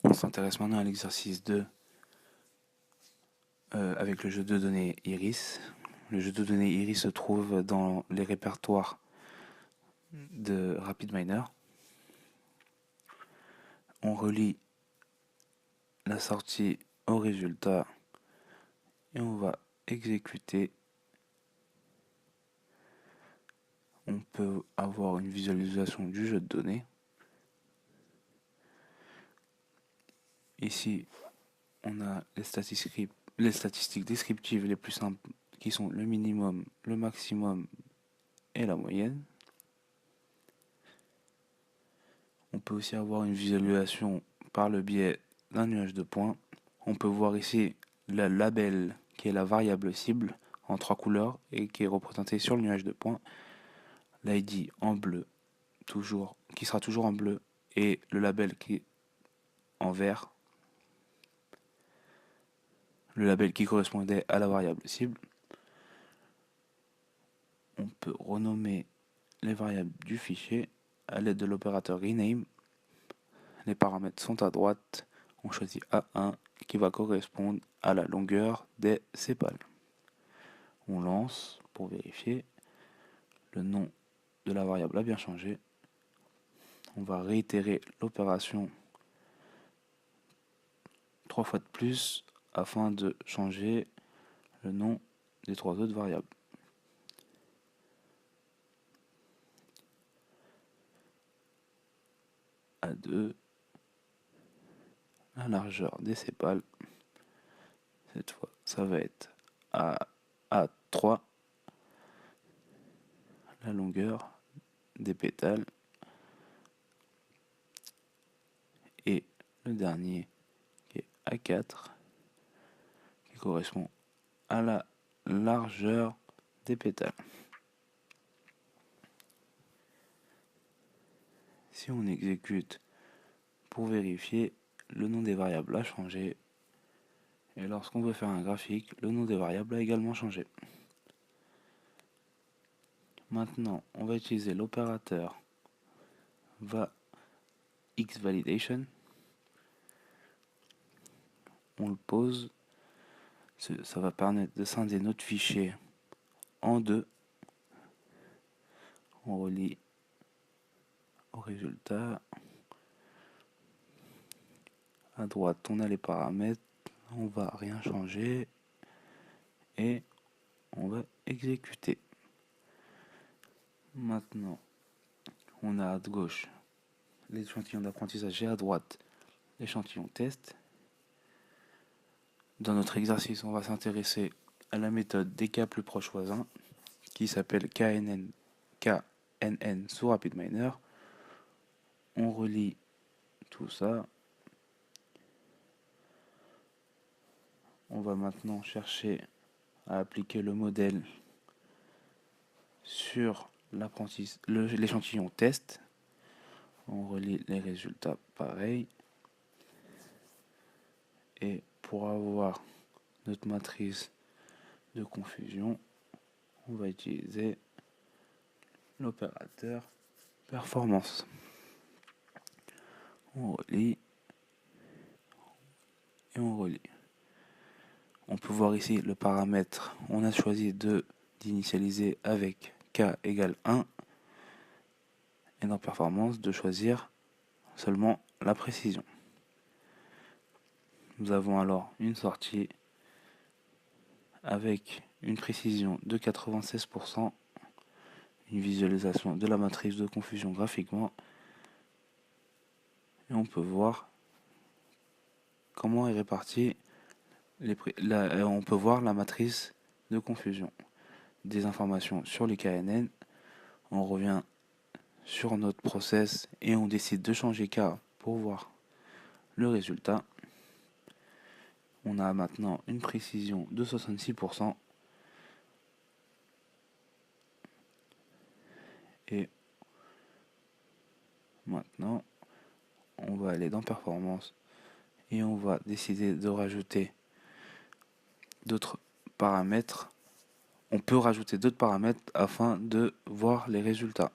On s'intéresse maintenant à l'exercice 2 avec le jeu de données Iris. Le jeu de données Iris se trouve dans les répertoires de RapidMiner. On relie la sortie au résultat et on va exécuter. On peut avoir une visualisation du jeu de données. Ici, on a les statistiques descriptives les plus simples qui sont le minimum, le maximum et la moyenne. On peut aussi avoir une visualisation par le biais d'un nuage de points. On peut voir ici le label qui est la variable cible en 3 couleurs et qui est représenté sur le nuage de points. L'ID en bleu, qui sera toujours en bleu, et le label qui est en vert, le label qui correspondait à la variable cible. On peut renommer les variables du fichier à l'aide de l'opérateur rename. Les paramètres sont à droite. On choisit A1 qui va correspondre à la longueur des sépales. On lance pour vérifier. Le nom de la variable a bien changé. On va réitérer l'opération 3 fois de plus afin de changer le nom des 3 autres variables. A2, la largeur des sépales. Cette fois, ça va être A3, la longueur des pétales. Et le dernier qui est A4, qui correspond à la largeur des pétales. Si on exécute pour vérifier, le nom des variables a changé. Et lorsqu'on veut faire un graphique, le nom des variables a également changé. Maintenant, on va utiliser l'opérateur xValidation. On le pose. Ça va permettre de scinder notre fichier en deux. On relie au résultat. À droite, on a les paramètres. On va rien changer. Et on va exécuter. Maintenant, on a à gauche l'échantillon d'apprentissage et à droite l'échantillon test. Dans notre exercice, on va s'intéresser à la méthode des cas plus proches voisins qui s'appelle KNN sous RapidMiner. On relie tout ça. On va maintenant chercher à appliquer le modèle sur l'échantillon test. On relie les résultats pareil. Et pour avoir notre matrice de confusion, on va utiliser l'opérateur performance. On relie et on relie. On peut voir ici le paramètre. On a choisi d'initialiser avec k égale 1 et dans performance de choisir seulement la précision. Nous avons alors une sortie avec une précision de 96%, une visualisation de la matrice de confusion graphiquement, et on peut voir comment est répartie on peut voir la matrice de confusion. Des informations sur les KNN, on revient sur notre process et on décide de changer K pour voir le résultat. On a maintenant une précision de 66%. Et maintenant, on va aller dans performance et on va décider de rajouter d'autres paramètres. On peut rajouter d'autres paramètres afin de voir les résultats.